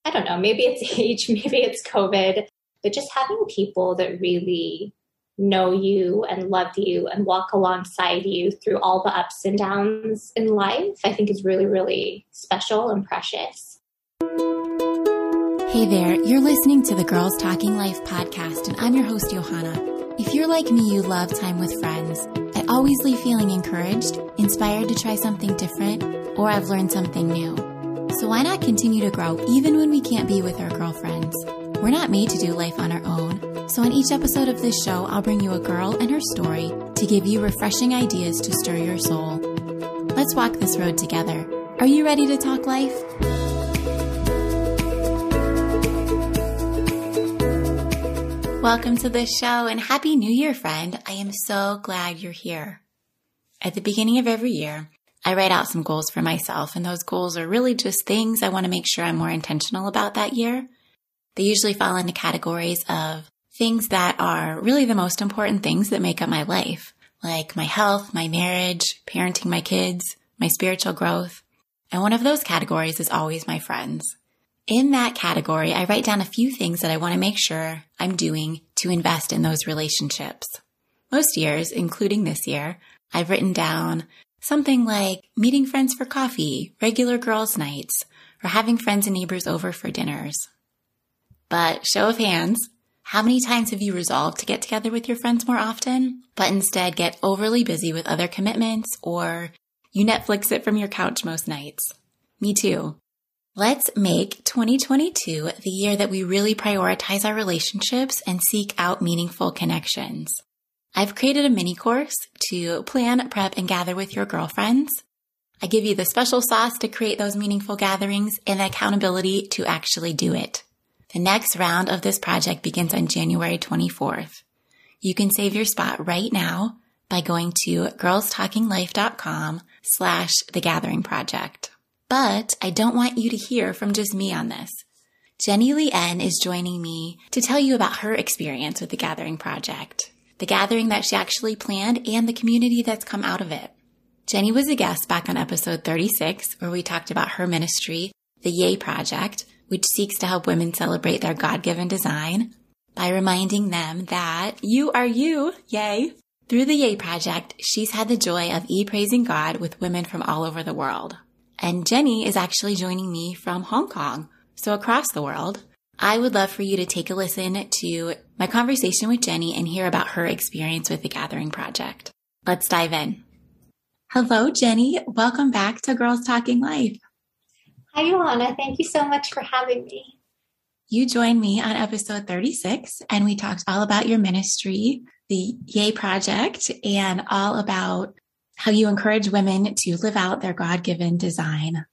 I don't know, maybe it's age, maybe it's COVID, but just having people that really know you and love you and walk alongside you through all the ups and downs in life, I think is really, really special and precious. Hey there, you're listening to the Girls Talking Life podcast, and I'm your host, Johanna. If you're like me, you love time with friends. I always leave feeling encouraged, inspired to try something different, or I've learned something new. So why not continue to grow even when we can't be with our girlfriends? We're not made to do life on our own. So in each episode of this show, I'll bring you a girl and her story to give you refreshing ideas to stir your soul. Let's walk this road together. Are you ready to talk life? Welcome to the show and Happy New Year, friend. I am so glad you're here. At the beginning of every year, I write out some goals for myself, and those goals are really just things I want to make sure I'm more intentional about that year. They usually fall into categories of things that are really the most important things that make up my life, like my health, my marriage, parenting my kids, my spiritual growth. And one of those categories is always my friends. In that category, I write down a few things that I want to make sure I'm doing to invest in those relationships. Most years, including this year, I've written down something like meeting friends for coffee, regular girls' nights, or having friends and neighbors over for dinners. But show of hands, how many times have you resolved to get together with your friends more often, but instead get overly busy with other commitments, or you Netflix it from your couch most nights? Me too. Let's make 2022 the year that we really prioritize our relationships and seek out meaningful connections. I've created a mini course to plan, prep, and gather with your girlfriends. I give you the special sauce to create those meaningful gatherings and the accountability to actually do it. The next round of this project begins on January 24th. You can save your spot right now by going to girlstalkinglife.com/thegatheringproject. But I don't want you to hear from just me on this. Jenni Lien is joining me to tell you about her experience with the Gathering Project, the gathering that she actually planned, and the community that's come out of it. Jenni was a guest back on episode 36, where we talked about her ministry, the Yay Project, which seeks to help women celebrate their God-given design by reminding them that you are you, yay. Through the Yay Project, she's had the joy of praising God with women from all over the world. And Jenni is actually joining me from Hong Kong, so across the world. I would love for you to take a listen to my conversation with Jenni and hear about her experience with the Gathering Project. Let's dive in. Hello, Jenni. Welcome back to Girls Talking Life. Hi, Johanna. Thank you so much for having me. You joined me on episode 36, and we talked all about your ministry, the Yay Project, and all about how you encourage women to live out their God-given design.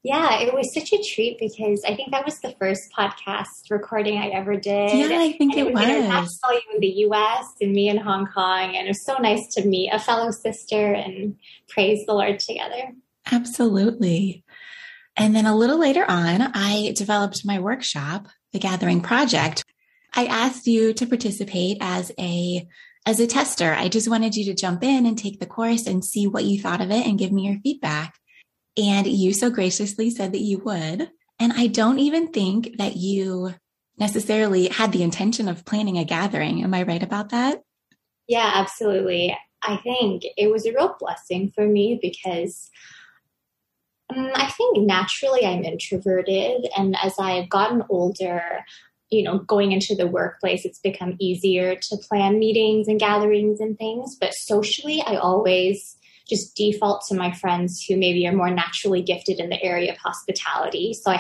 Yeah, it was such a treat because I think that was the first podcast recording I ever did. Yeah, I think it was. International, you in the U.S. and me in Hong Kong. And it was so nice to meet a fellow sister and praise the Lord together. Absolutely. And then a little later on, I developed my workshop, The Gathering Project. I asked you to participate as a tester. I just wanted you to jump in and take the course and see what you thought of it and give me your feedback. And you so graciously said that you would. And I don't even think that you necessarily had the intention of planning a gathering. Am I right about that? Yeah, absolutely. I think it was a real blessing for me because I think naturally I'm introverted. And as I've gotten older, going into the workplace, it's become easier to plan meetings and gatherings and things. But socially, I always just default to my friends who maybe are more naturally gifted in the area of hospitality. So I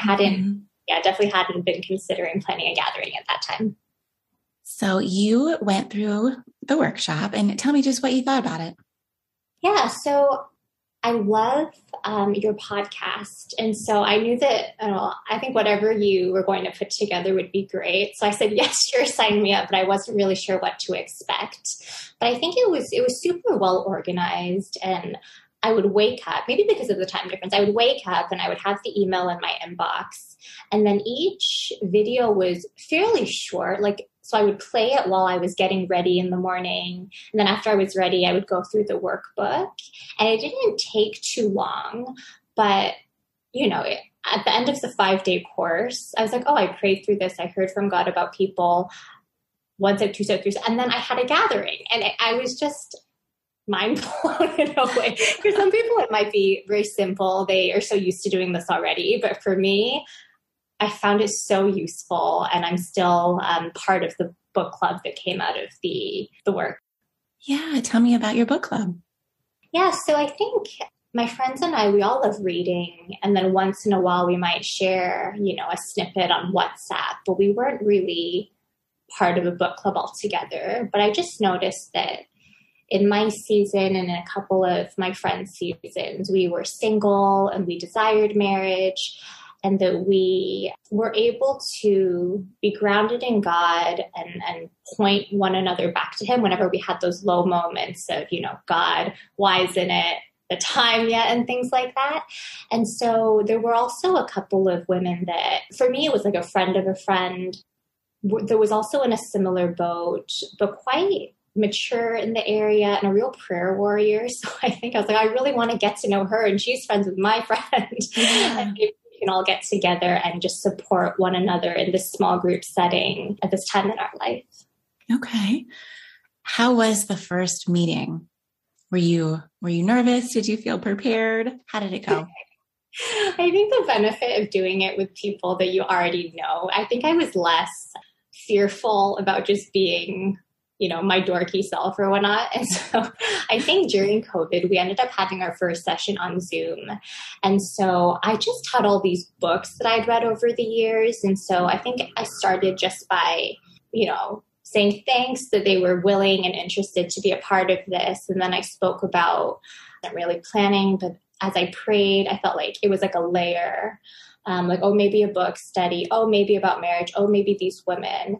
definitely hadn't been considering planning a gathering at that time. So you went through the workshop, and tell me just what you thought about it. Yeah, so I love your podcast. And so I knew that, I think whatever you were going to put together would be great. So I said, yes, sure, sign me up. But I wasn't really sure what to expect. But I think it was super well organized. And I would wake up, maybe because of the time difference, I would wake up and I would have the email in my inbox. And then each video was fairly short, so I would play it while I was getting ready in the morning. And then after I was ready, I would go through the workbook. And it didn't take too long, but at the end of the 5-day course, I was like, oh, I prayed through this. I heard from God about people. 1 step, 2 step, 3 steps. And then I had a gathering, and I was just mind blown in a way. For some people, it might be very simple. They are so used to doing this already. But for me, I found it so useful, and I'm still part of the book club that came out of the work. Yeah. Tell me about your book club. Yeah. So I think my friends and I, we all love reading. And then once in a while, we might share, a snippet on WhatsApp, but we weren't really part of a book club altogether. But I just noticed that in my season and in a couple of my friends' seasons, we were single and we desired marriage, and that we were able to be grounded in God and point one another back to him whenever we had those low moments of, God, why isn't it the time yet, and things like that. And so there were also a couple of women that, for me, it was like a friend of a friend. There was also in a similar boat, but quite mature in the area and a real prayer warrior. So I think I was like, I really want to get to know her, and she's friends with my friend. Yeah. And we can all get together and just support one another in this small group setting at this time in our life. Okay. How was the first meeting? Were you nervous? Did you feel prepared? How did it go? I think the benefit of doing it with people that you already know, I think I was less fearful about just being, my dorky self or whatnot. And so I think during COVID, we ended up having our first session on Zoom. And so I just had all these books that I'd read over the years. And so I think I started just by, saying thanks that they were willing and interested to be a part of this. And then I spoke about not really planning, but as I prayed, I felt like it was like a layer. Maybe a book study. Oh, maybe about marriage. Oh, maybe these women.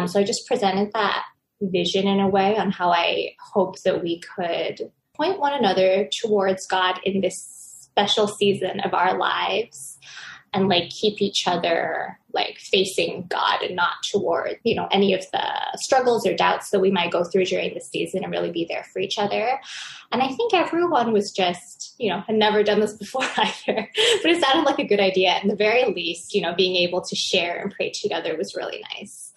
So I just presented that vision in a way on how I hope that we could point one another towards God in this special season of our lives, and keep each other facing God and not toward, any of the struggles or doubts that we might go through during the season, and really be there for each other. And I think everyone was just, had never done this before either, but it sounded like a good idea. At the very least, being able to share and pray together was really nice.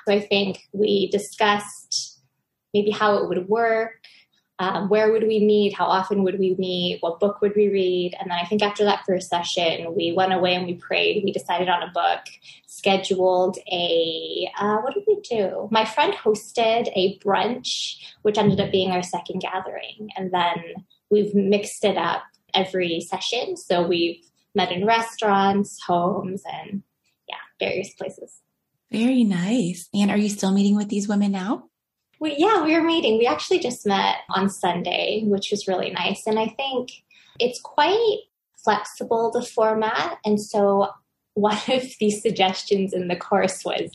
So I think we discussed maybe how it would work. Where would we meet? How often would we meet? What book would we read? And then I think after that first session, we went away and we prayed. We decided on a book, scheduled what did we do? My friend hosted a brunch, which ended up being our second gathering. And then we've mixed it up every session. So we've met in restaurants, homes, and various places. Very nice. And are you still meeting with these women now? We were meeting. We actually just met on Sunday, which was really nice. And I think it's quite flexible, the format. And so one of these suggestions in the course was,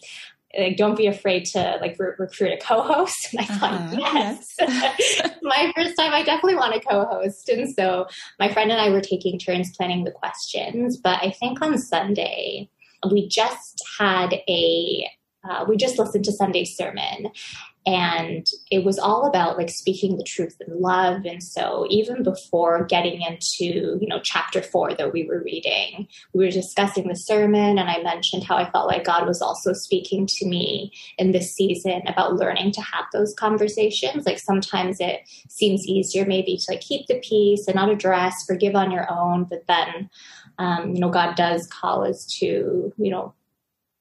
don't be afraid to recruit a co-host. And I thought, yes. My first time, I definitely want a co-host. And so my friend and I were taking turns planning the questions. But I think on Sunday, we just listened to Sunday's sermon, and it was all about speaking the truth in love. And so even before getting into, chapter 4 that we were reading, we were discussing the sermon, and I mentioned how I felt like God was also speaking to me in this season about learning to have those conversations. Sometimes it seems easier maybe to keep the peace and not address, forgive on your own, but then God does call us to,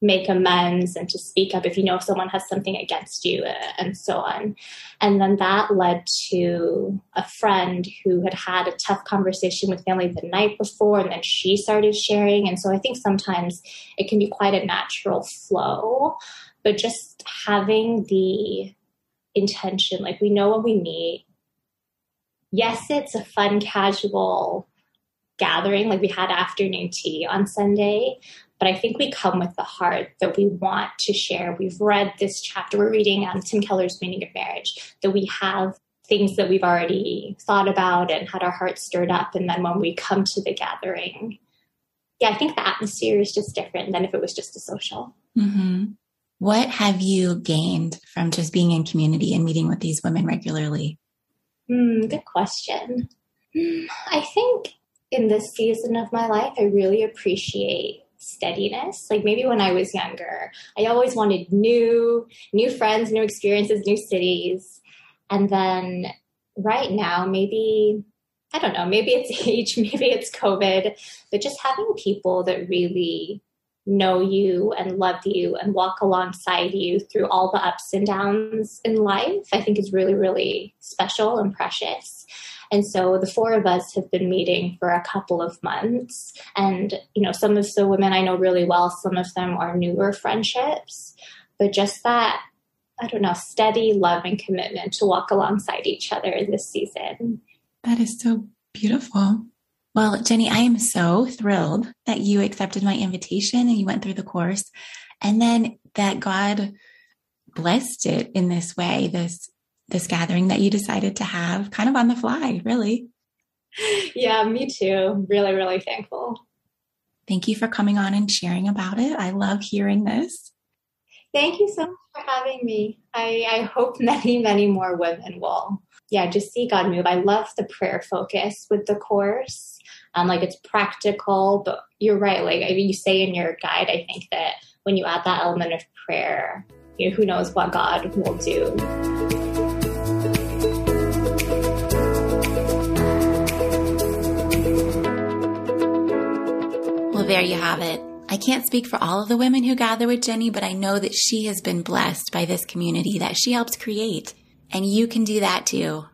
make amends and to speak up if someone has something against you, and so on. And then that led to a friend who had a tough conversation with family the night before, and then she started sharing. And so I think sometimes it can be quite a natural flow, but just having the intention, we know when we meet, yes, it's a fun, casual gathering. We had afternoon tea on Sunday, but I think we come with the heart that we want to share. We've read this chapter. We're reading Tim Keller's Meaning of Marriage, that we have things that we've already thought about and had our hearts stirred up. And then when we come to the gathering, I think the atmosphere is just different than if it was just a social. Mm-hmm. What have you gained from just being in community and meeting with these women regularly? Good question. I think in this season of my life, I really appreciate steadiness. Like maybe when I was younger, I always wanted new friends, new experiences, new cities. And then right now, maybe, I don't know, maybe it's age, maybe it's COVID, but just having people that really know you and love you and walk alongside you through all the ups and downs in life, I think is really, really special and precious. And so the four of us have been meeting for a couple of months. And, some of the women I know really well, some of them are newer friendships, but just that, I don't know, steady love and commitment to walk alongside each other in this season. That is so beautiful. Well, Jenni, I am so thrilled that you accepted my invitation and you went through the course, and then that God blessed it in this way, this gathering that you decided to have kind of on the fly, really. Yeah, me too. Really, really thankful. Thank you for coming on and sharing about it. I love hearing this. Thank you so much for having me. I hope many, many more women will, just see God move. I love the prayer focus with the course. It's practical, but you're right. You say in your guide, I think that when you add that element of prayer, who knows what God will do. Well, there you have it. I can't speak for all of the women who gather with Jenni, but I know that she has been blessed by this community that she helps create. And you can do that too.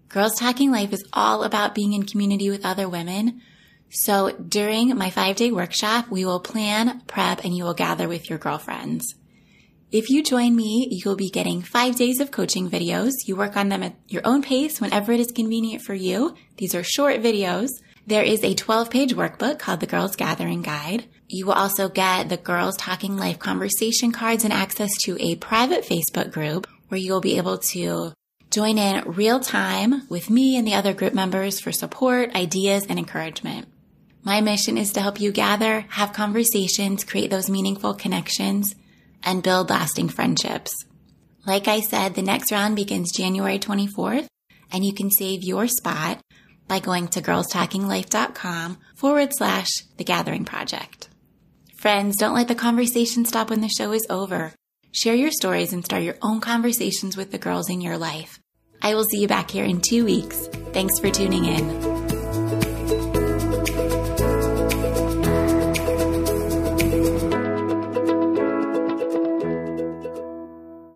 Girls Talking Life is all about being in community with other women. So during my 5-day workshop, we will plan, prep, and you will gather with your girlfriends. If you join me, you will be getting 5 days of coaching videos. You work on them at your own pace whenever it is convenient for you. These are short videos. There is a 12-page workbook called the Girls Gathering Guide. You will also get the Girls Talking Life conversation cards and access to a private Facebook group where you will be able to join in real time with me and the other group members for support, ideas, and encouragement. My mission is to help you gather, have conversations, create those meaningful connections, and build lasting friendships. Like I said, the next round begins January 24th, and you can save your spot by going to girlstalkinglife.com/The Gathering Project. Friends, don't let the conversation stop when the show is over. Share your stories and start your own conversations with the girls in your life. I will see you back here in 2 weeks. Thanks for tuning in.